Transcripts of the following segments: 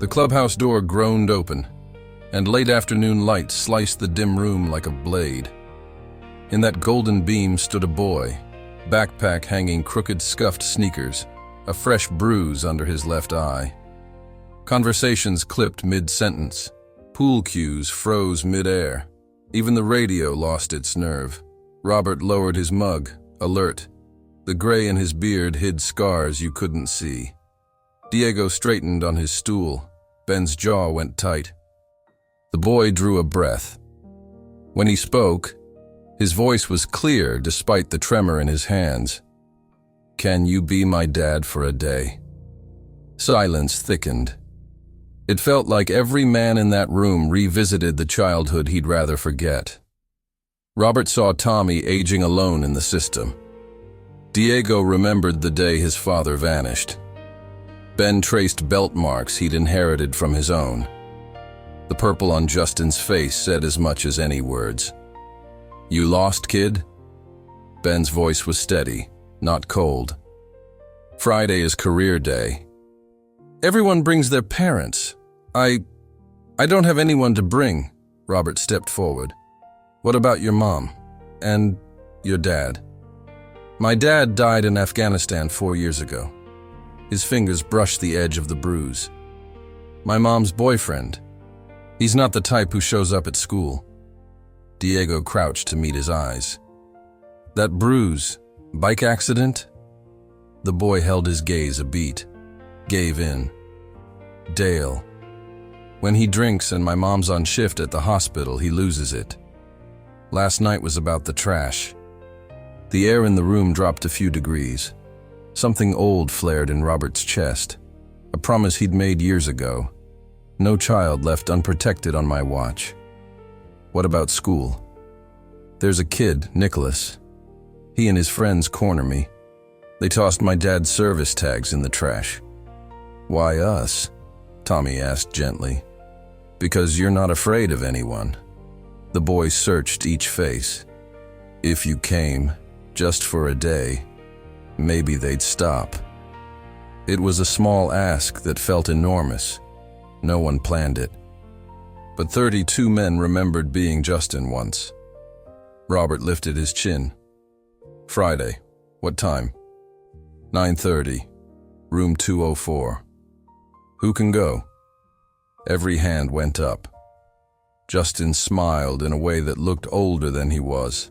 The clubhouse door groaned open, and late afternoon light sliced the dim room like a blade. In that golden beam stood a boy, backpack hanging crooked scuffed sneakers, a fresh bruise under his left eye. Conversations clipped mid-sentence. Pool cues froze mid-air. Even the radio lost its nerve. Robert lowered his mug, alert. The gray in his beard hid scars you couldn't see. Diego straightened on his stool. Ben's jaw went tight. The boy drew a breath. When he spoke, his voice was clear despite the tremor in his hands. "Can you be my dad for a day?" Silence thickened. It felt like every man in that room revisited the childhood he'd rather forget. Robert saw Tommy aging alone in the system. Diego remembered the day his father vanished. Ben traced belt marks he'd inherited from his own. The purple on Justin's face said as much as any words. "You lost, kid?" Ben's voice was steady, not cold. "Friday is career day. Everyone brings their parents. I don't have anyone to bring." Robert stepped forward. "What about your mom? And your dad?" "My dad died in Afghanistan 4 years ago." His fingers brushed the edge of the bruise. "My mom's boyfriend. He's not the type who shows up at school." Diego crouched to meet his eyes. "That bruise, bike accident?" The boy held his gaze a beat, gave in. "Dale. When he drinks and my mom's on shift at the hospital, he loses it. Last night was about the trash." The air in the room dropped a few degrees. Something old flared in Robert's chest, a promise he'd made years ago. "No child left unprotected on my watch." "What about school?" "There's a kid, Nicholas. He and his friends corner me. They tossed my dad's service tags in the trash." "Why us?" Tommy asked gently. "Because you're not afraid of anyone." The boy searched each face. "If you came, just for a day, maybe they'd stop." It was a small ask that felt enormous. No one planned it. But 32 men remembered being Justin once. Robert lifted his chin. "Friday. What time?" 9:30. Room 204. "Who can go?" Every hand went up. Justin smiled in a way that looked older than he was,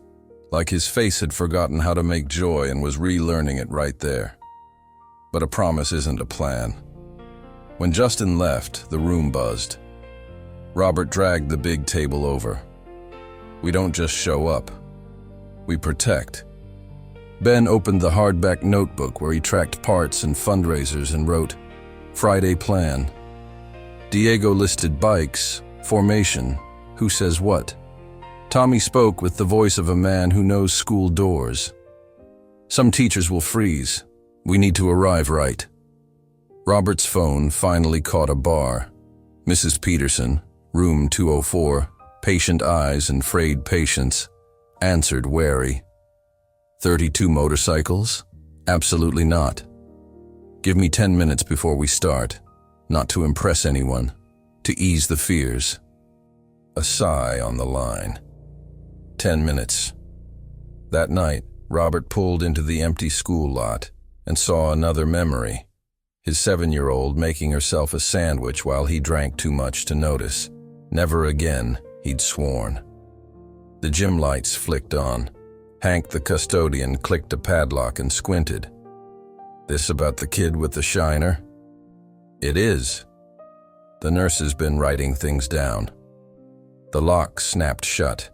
like his face had forgotten how to make joy and was relearning it right there. But a promise isn't a plan. When Justin left, the room buzzed. Robert dragged the big table over. "We don't just show up. We protect." Ben opened the hardback notebook where he tracked parts and fundraisers and wrote, "Friday plan." Diego listed bikes, formation, who says what. Tommy spoke with the voice of a man who knows school doors. "Some teachers will freeze. We need to arrive right." Robert's phone finally caught a bar. Mrs. Peterson, room 204, patient eyes and frayed patience, answered wary. 32 motorcycles? Absolutely not. Give me 10 minutes before we start, not to impress anyone, to ease the fears. A sigh on the line. 10 minutes. That night, Robert pulled into the empty school lot and saw another memory. His 7-year-old making herself a sandwich while he drank too much to notice. Never again, he'd sworn. The gym lights flicked on. Hank, the custodian, clicked a padlock and squinted. "This about the kid with the shiner?" "It is." The nurse has been writing things down. The lock snapped shut.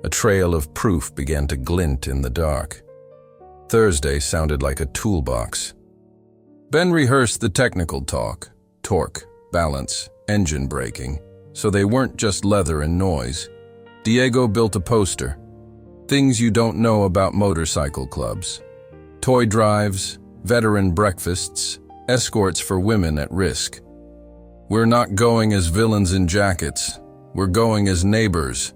A trail of proof began to glint in the dark. Thursday sounded like a toolbox. Ben rehearsed the technical talk, torque, balance, engine braking, so they weren't just leather and noise. Diego built a poster. Things you don't know about motorcycle clubs. Toy drives, veteran breakfasts, escorts for women at risk. "We're not going as villains in jackets. We're going as neighbors."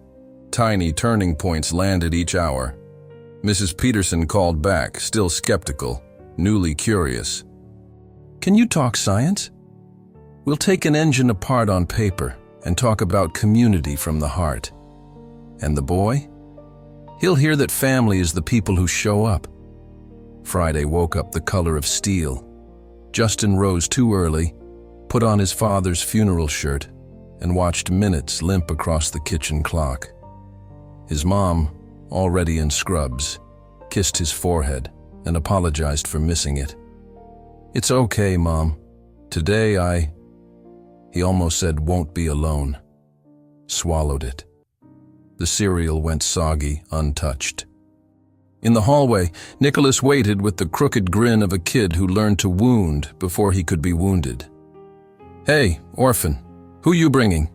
Tiny turning points landed each hour. Mrs. Peterson called back, still skeptical, newly curious. "Can you talk science?" We'll take an engine apart on paper and talk about community from the heart. And the boy? He'll hear that family is the people who show up. Friday woke up the color of steel. Justin rose too early, put on his father's funeral shirt, and watched minutes limp across the kitchen clock. His mom, already in scrubs, kissed his forehead and apologized for missing it. "It's okay, Mom. Today He almost said won't be alone. Swallowed it. The cereal went soggy, untouched. In the hallway, Nicholas waited with the crooked grin of a kid who learned to wound before he could be wounded. "Hey, orphan, who you bringing?"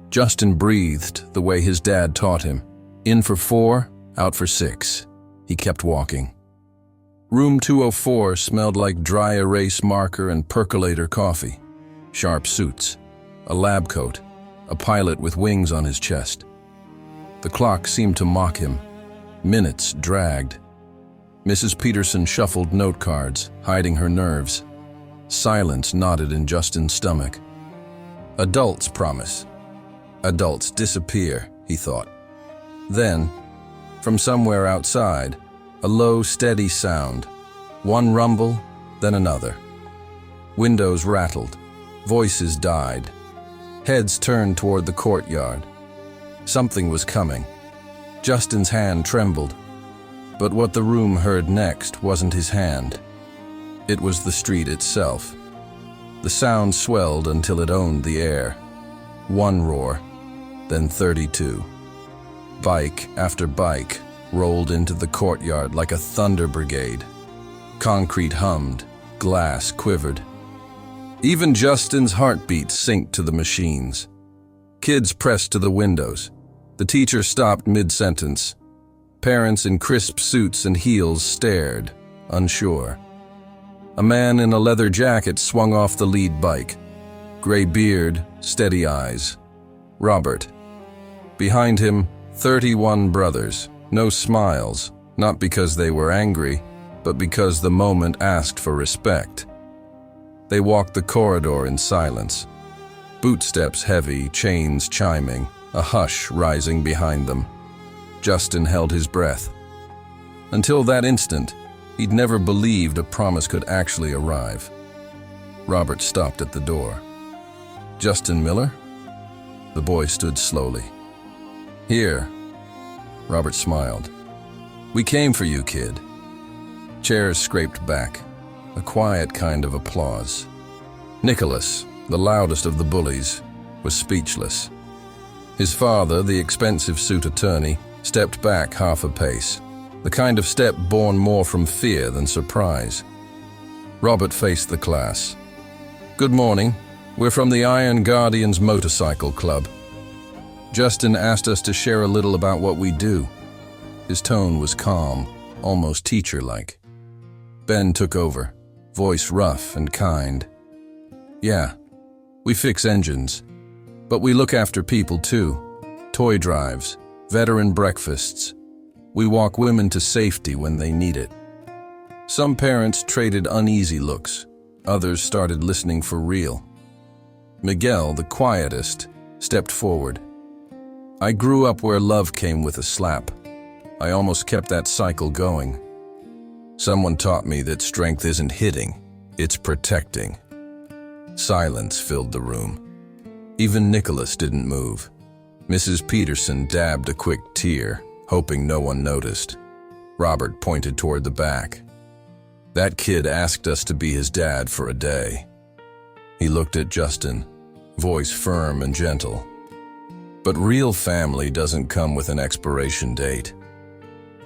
Justin breathed the way his dad taught him. In for 4, out for 6. He kept walking. Room 204 smelled like dry erase marker and percolator coffee. Sharp suits, a lab coat, a pilot with wings on his chest. The clock seemed to mock him. Minutes dragged. Mrs. Peterson shuffled note cards, hiding her nerves. Silence knotted in Justin's stomach. Adults promise. Adults disappear, he thought. Then, from somewhere outside, a low, steady sound. One rumble, then another. Windows rattled. Voices died. Heads turned toward the courtyard. Something was coming. Justin's hand trembled. But what the room heard next wasn't his hand. It was the street itself. The sound swelled until it owned the air. One roar, then 32. Bike after bike rolled into the courtyard like a thunder brigade. Concrete hummed, glass quivered. Even Justin's heartbeat synced to the machines. Kids pressed to the windows. The teacher stopped mid-sentence. Parents in crisp suits and heels stared, unsure. A man in a leather jacket swung off the lead bike. Gray beard, steady eyes. Robert. Behind him, 31 brothers. No smiles, not because they were angry, but because the moment asked for respect. They walked the corridor in silence. Bootsteps heavy, chains chiming, a hush rising behind them. Justin held his breath. Until that instant, he'd never believed a promise could actually arrive. Robert stopped at the door. "Justin Miller?" The boy stood slowly. "Here." Robert smiled. "We came for you, kid." Chairs scraped back. A quiet kind of applause. Nicholas, the loudest of the bullies, was speechless. His father, the expensive suit attorney, stepped back half a pace, the kind of step born more from fear than surprise. Robert faced the class. "Good morning. We're from the Iron Guardians Motorcycle Club. Justin asked us to share a little about what we do." His tone was calm, almost teacher-like. Ben took over, voice rough and kind. "Yeah, we fix engines, but we look after people too. Toy drives, veteran breakfasts. We walk women to safety when they need it." Some parents traded uneasy looks. Others started listening for real. Miguel, the quietest, stepped forward. "I grew up where love came with a slap. I almost kept that cycle going. Someone taught me that strength isn't hitting, it's protecting." Silence filled the room. Even Nicholas didn't move. Mrs. Peterson dabbed a quick tear, hoping no one noticed. Robert pointed toward the back. "That kid asked us to be his dad for a day." He looked at Justin, voice firm and gentle. "But real family doesn't come with an expiration date."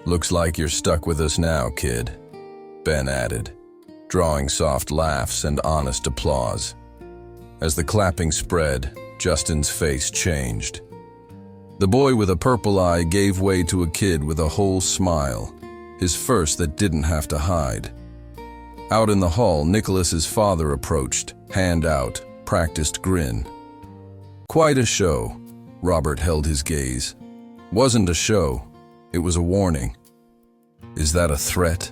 "Looks like you're stuck with us now, kid," Ben added, drawing soft laughs and honest applause. As the clapping spread, Justin's face changed. The boy with a purple eye gave way to a kid with a whole smile, his first that didn't have to hide. Out in the hall, Nicholas's father approached, hand out, practiced grin. "Quite a show." Robert held his gaze. "Wasn't a show, it was a warning." "Is that a threat?"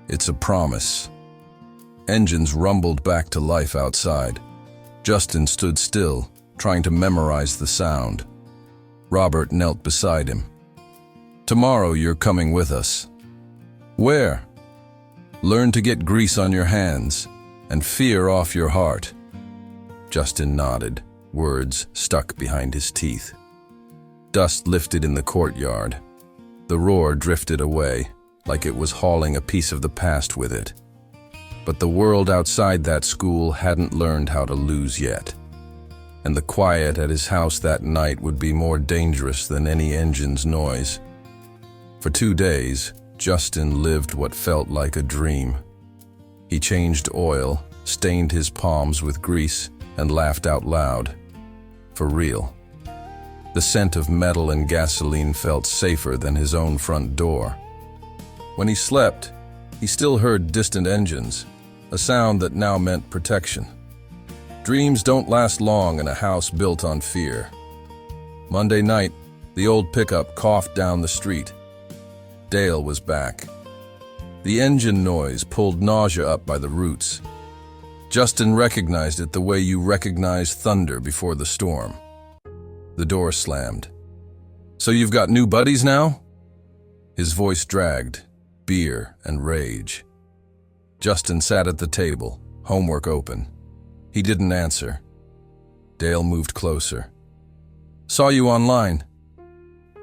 "It's a promise." Engines rumbled back to life outside. Justin stood still, trying to memorize the sound. Robert knelt beside him. "Tomorrow you're coming with us." "Where?" "Learn to get grease on your hands and fear off your heart." Justin nodded, words stuck behind his teeth. Dust lifted in the courtyard. The roar drifted away, like it was hauling a piece of the past with it. But the world outside that school hadn't learned how to lose yet. And the quiet at his house that night would be more dangerous than any engine's noise. For 2 days, Justin lived what felt like a dream. He changed oil, stained his palms with grease, and laughed out loud. For real. The scent of metal and gasoline felt safer than his own front door. When he slept, he still heard distant engines, a sound that now meant protection. Dreams don't last long in a house built on fear. Monday night, the old pickup coughed down the street. Dale was back. The engine noise pulled nausea up by the roots. Justin recognized it the way you recognize thunder before the storm. The door slammed. "So you've got new buddies now?" His voice dragged, beer and rage. Justin sat at the table, homework open. He didn't answer. Dale moved closer. "Saw you online."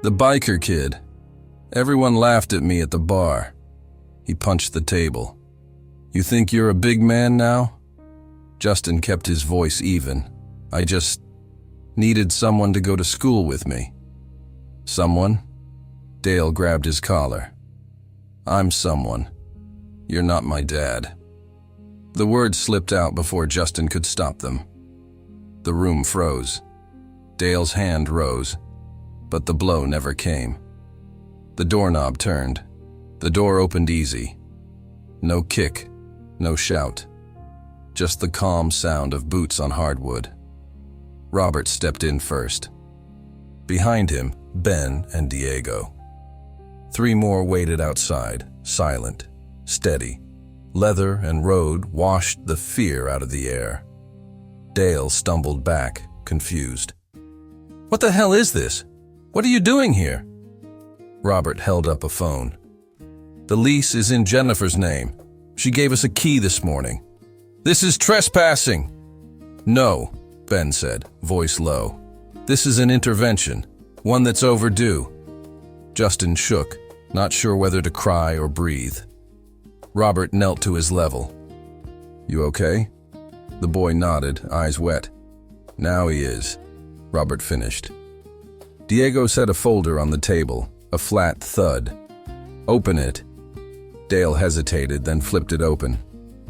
"The biker kid. Everyone laughed at me at the bar." He punched the table. "You think you're a big man now?" Justin kept his voice even. "I just needed someone to go to school with me." "Someone?" Dale grabbed his collar. "I'm someone. You're not my dad." The words slipped out before Justin could stop them. The room froze. Dale's hand rose, but the blow never came. The doorknob turned. The door opened easy. No kick, no shout. Just the calm sound of boots on hardwood. Robert stepped in first. Behind him, Ben and Diego. 3 more waited outside, silent, steady. Leather and road washed the fear out of the air. Dale stumbled back, confused. "What the hell is this? What are you doing here?" Robert held up a phone. "The lease is in Jennifer's name. She gave us a key this morning." "This is trespassing." "No," Ben said, voice low. "This is an intervention, one that's overdue." Justin shook, not sure whether to cry or breathe. Robert knelt to his level. "You okay?" The boy nodded, eyes wet. "Now he is," Robert finished. Diego set a folder on the table, a flat thud. "Open it." Dale hesitated, then flipped it open.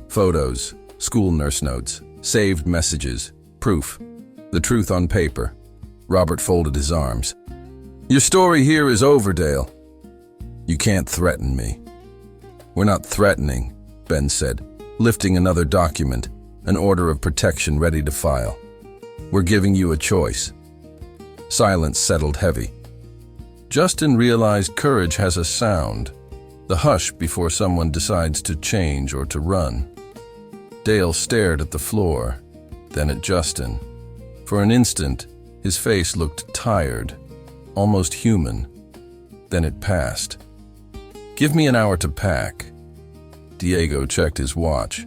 Photos, school nurse notes, saved messages, proof. The truth on paper. Robert folded his arms. "Your story here is over, Dale. You can't threaten me." "We're not threatening," Ben said, lifting another document, an order of protection ready to file. "We're giving you a choice." Silence settled heavy. Justin realized courage has a sound, the hush before someone decides to change or to run. Dale stared at the floor, then at Justin. For an instant, his face looked tired, almost human. Then it passed. "Give me an hour to pack." Diego checked his watch.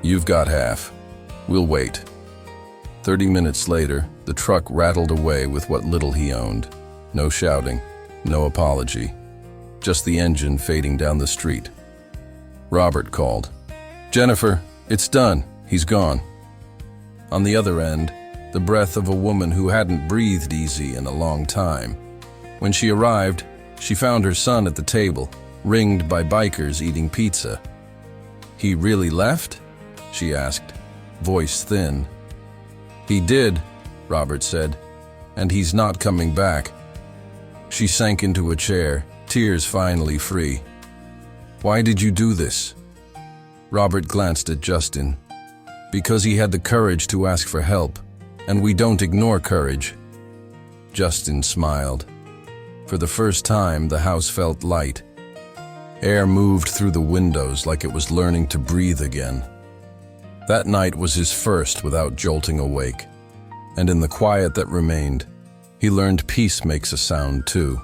"You've got half. We'll wait." 30 minutes later, the truck rattled away with what little he owned. No shouting, no apology, just the engine fading down the street. Robert called. "Jennifer, it's done. He's gone." On the other end, the breath of a woman who hadn't breathed easy in a long time. When she arrived, she found her son at the table, ringed by bikers eating pizza. "He really left?" she asked, voice thin. "He did," Robert said, "and he's not coming back." She sank into a chair, tears finally free. "Why did you do this?" Robert glanced at Justin. "Because he had the courage to ask for help, and we don't ignore courage." Justin smiled. For the first time, the house felt light. Air moved through the windows like it was learning to breathe again. That night was his first without jolting awake, and in the quiet that remained, he learned peace makes a sound too,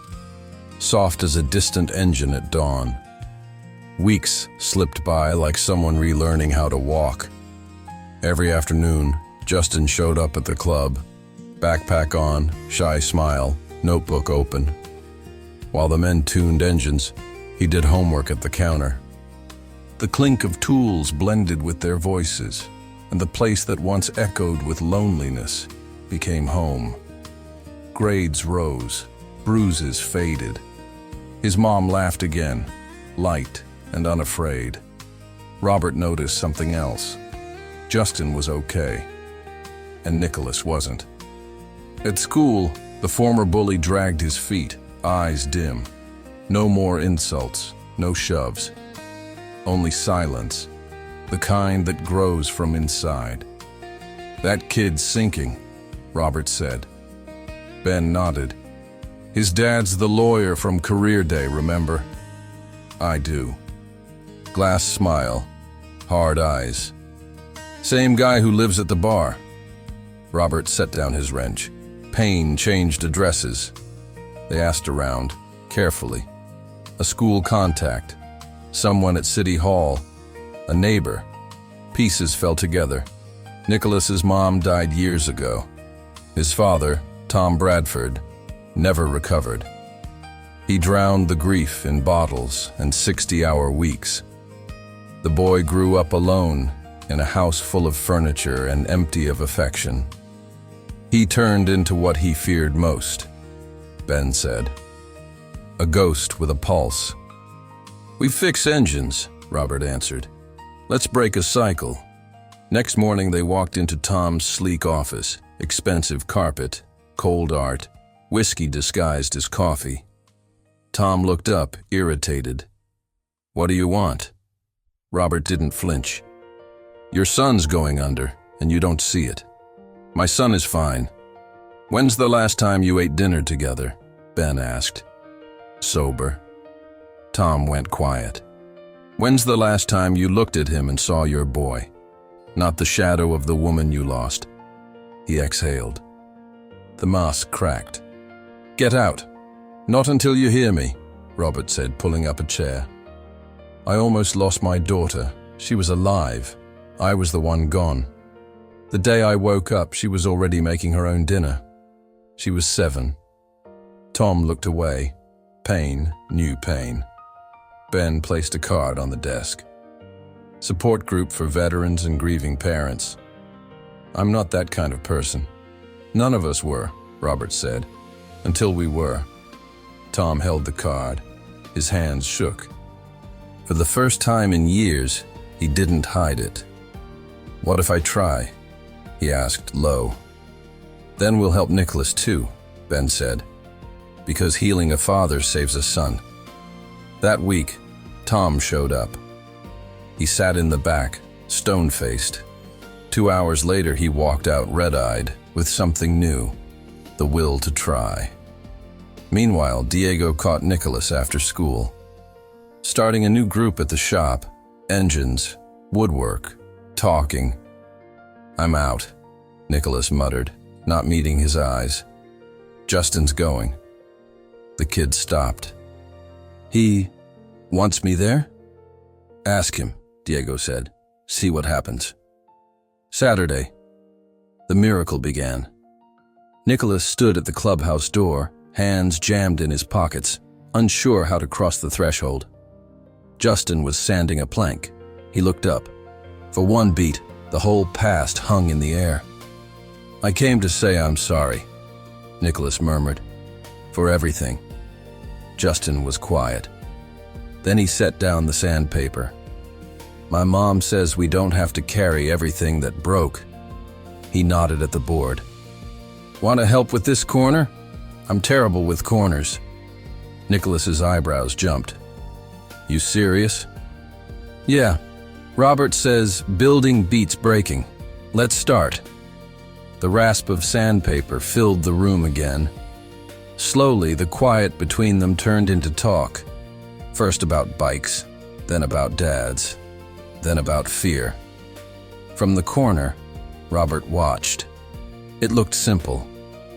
soft as a distant engine at dawn. Weeks slipped by like someone relearning how to walk. Every afternoon, Justin showed up at the club, backpack on, shy smile, notebook open. While the men tuned engines, he did homework at the counter. The clink of tools blended with their voices, and the place that once echoed with loneliness became home. Grades rose, bruises faded. His mom laughed again, light and unafraid. Robert noticed something else. Justin was okay, and Nicholas wasn't. At school, the former bully dragged his feet, eyes dim. No more insults, no shoves. Only silence, the kind that grows from inside. "That kid's sinking," Robert said. Ben nodded. "His dad's the lawyer from Career Day, remember?" "I do." Glass smile, hard eyes. "Same guy who lives at the bar." Robert set down his wrench. Payne changed addresses. They asked around, carefully. A school contact, someone at City Hall, a neighbor. Pieces fell together. Nicholas's mom died years ago. His father, Tom Bradford, never recovered. He drowned the grief in bottles and 60-hour weeks. The boy grew up alone in a house full of furniture and empty of affection. He turned into what he feared most, Ben said. A ghost with a pulse. "We fix engines," Robert answered. "Let's break a cycle." Next morning they walked into Tom's sleek office, expensive carpet, cold art, whiskey disguised as coffee. Tom looked up, irritated. "What do you want?" Robert didn't flinch. "Your son's going under, and you don't see it. My son is fine." "When's the last time you ate dinner together?" Ben asked. "Sober." Tom went quiet. "When's the last time you looked at him and saw your boy? Not the shadow of the woman you lost?" He exhaled. The mask cracked. "Get out. Not until you hear me," Robert said, pulling up a chair. "I almost lost my daughter. She was alive. I was the one gone. The day I woke up, she was already making her own dinner. She was 7. Tom looked away. Pain, new pain. Ben placed a card on the desk. "Support group for veterans and grieving parents." "I'm not that kind of person." "None of us were," Robert said, "until we were." Tom held the card. His hands shook. For the first time in years, he didn't hide it. "What if I try?" he asked, low. "Then we'll help Nicholas too," Ben said, "because healing a father saves a son." That week, Tom showed up. He sat in the back, stone-faced. 2 hours later, he walked out red-eyed with something new, the will to try. Meanwhile, Diego caught Nicholas after school. Starting a new group at the shop, engines, woodwork, talking. "I'm out," Nicholas muttered, not meeting his eyes. "Justin's going." The kid stopped. "He wants me there?" "Ask him," Diego said. "See what happens." Saturday. The miracle began. Nicholas stood at the clubhouse door, hands jammed in his pockets, unsure how to cross the threshold. Justin was sanding a plank. He looked up. For one beat, the whole past hung in the air. "I came to say I'm sorry," Nicholas murmured. "For everything." Justin was quiet. Then he set down the sandpaper. "My mom says we don't have to carry everything that broke." He nodded at the board. "Want to help with this corner? I'm terrible with corners." Nicholas's eyebrows jumped. "You serious?" "Yeah. Robert says building beats breaking. Let's start." The rasp of sandpaper filled the room again. Slowly, the quiet between them turned into talk. First about bikes, then about dads, then about fear. From the corner, Robert watched. It looked simple.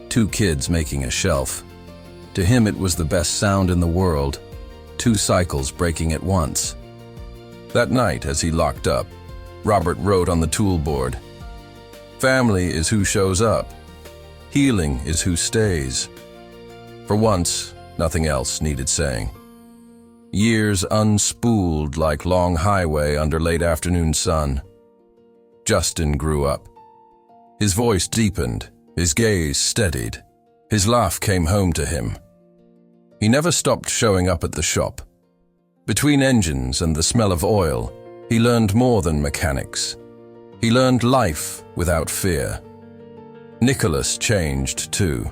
2 kids making a shelf. To him it was the best sound in the world, 2 cycles breaking at once. That night, as he locked up, Robert wrote on the tool board, "Family is who shows up. Healing is who stays." For once, nothing else needed saying. Years unspooled like long highway under late afternoon sun. Justin grew up. His voice deepened, his gaze steadied, his laugh came home to him. He never stopped showing up at the shop. Between engines and the smell of oil, he learned more than mechanics. He learned life without fear. Nicholas changed too.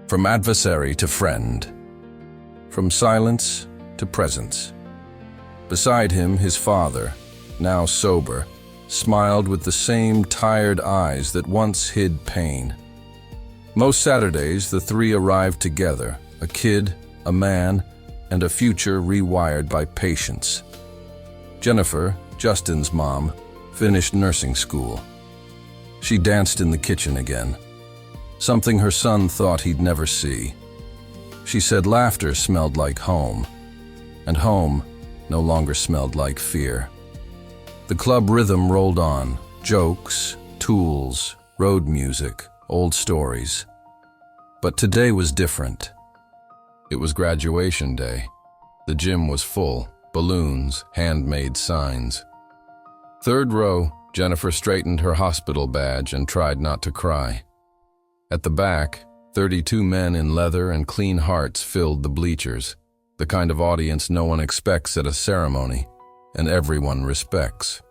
From adversary to friend. From silence to presence. Beside him, his father, now sober, smiled with the same tired eyes that once hid pain. Most Saturdays, the 3 arrived together, a kid, a man, and a future rewired by patience. Jennifer, Justin's mom, finished nursing school. She danced in the kitchen again, something her son thought he'd never see. She said laughter smelled like home, and home no longer smelled like fear. The club rhythm rolled on, jokes, tools, road music, old stories. But today was different. It was graduation day. The gym was full, balloons, handmade signs. 3rd row, Jennifer straightened her hospital badge and tried not to cry. At the back, 32 men in leather and clean hearts filled the bleachers, the kind of audience no one expects at a ceremony, and everyone respects.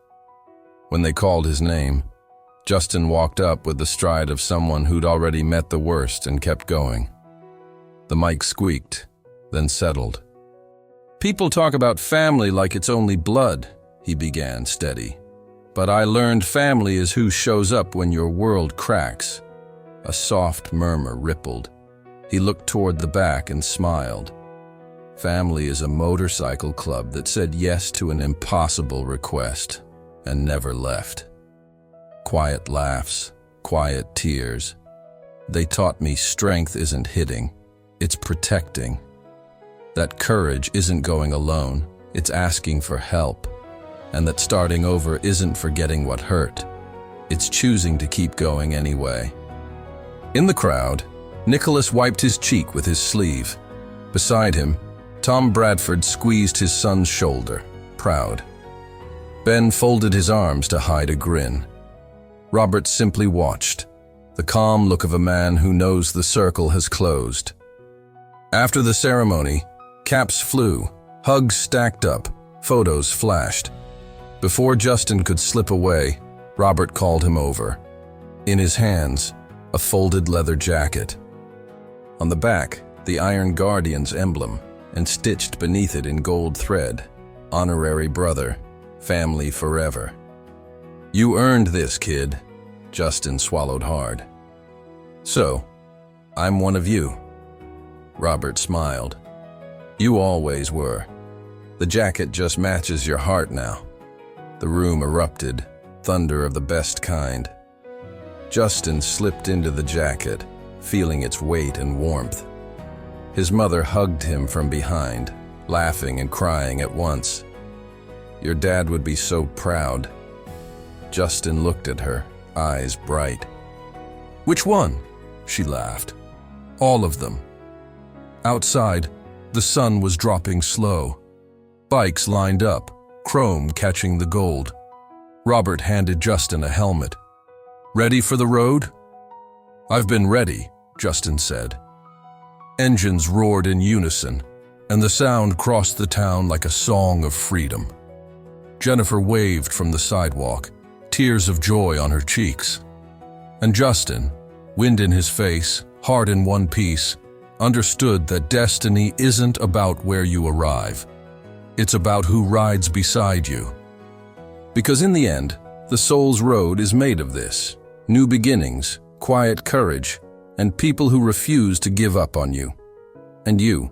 When they called his name, Justin walked up with the stride of someone who'd already met the worst and kept going. The mic squeaked, then settled. "People talk about family like it's only blood," he began steady. "But I learned family is who shows up when your world cracks." A soft murmur rippled. He looked toward the back and smiled. Family is a motorcycle club that said yes to an impossible request and never left. Quiet laughs, quiet tears. They taught me strength isn't hitting, it's protecting. That courage isn't going alone, it's asking for help. And that starting over isn't forgetting what hurt, it's choosing to keep going anyway. In the crowd, Nicholas wiped his cheek with his sleeve. Beside him, Tom Bradford squeezed his son's shoulder, proud. Ben folded his arms to hide a grin. Robert simply watched, the calm look of a man who knows the circle has closed. After the ceremony, caps flew, hugs stacked up, photos flashed. Before Justin could slip away, Robert called him over. In his hands, a folded leather jacket. On the back, the Iron Guardian's emblem, and stitched beneath it in gold thread, "Honorary brother, family forever." "You earned this, kid," Justin swallowed hard. "So, I'm one of you." Robert smiled. "You always were. The jacket just matches your heart now." The room erupted, thunder of the best kind. Justin slipped into the jacket, feeling its weight and warmth. His mother hugged him from behind, laughing and crying at once. "Your dad would be so proud." Justin looked at her, eyes bright. "Which one?" she laughed. "All of them." Outside, the sun was dropping slow. Bikes lined up, chrome catching the gold. Robert handed Justin a helmet. "Ready for the road?" "I've been ready," Justin said. Engines roared in unison, and the sound crossed the town like a song of freedom. Jennifer waved from the sidewalk, tears of joy on her cheeks. And Justin, wind in his face, heart in one piece, understood that destiny isn't about where you arrive. It's about who rides beside you. Because in the end, the soul's road is made of this: new beginnings, quiet courage, and people who refuse to give up on you. And you,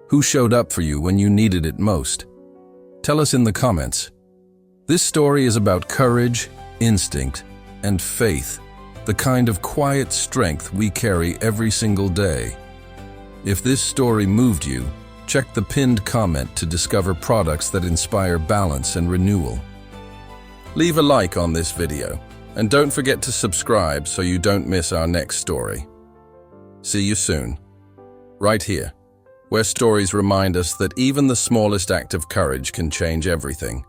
who showed up for you when you needed it most? Tell us in the comments. This story is about courage, instinct, and faith, the kind of quiet strength we carry every single day. If this story moved you, check the pinned comment to discover products that inspire balance and renewal. Leave a like on this video, and don't forget to subscribe so you don't miss our next story. See you soon, right here, where stories remind us that even the smallest act of courage can change everything.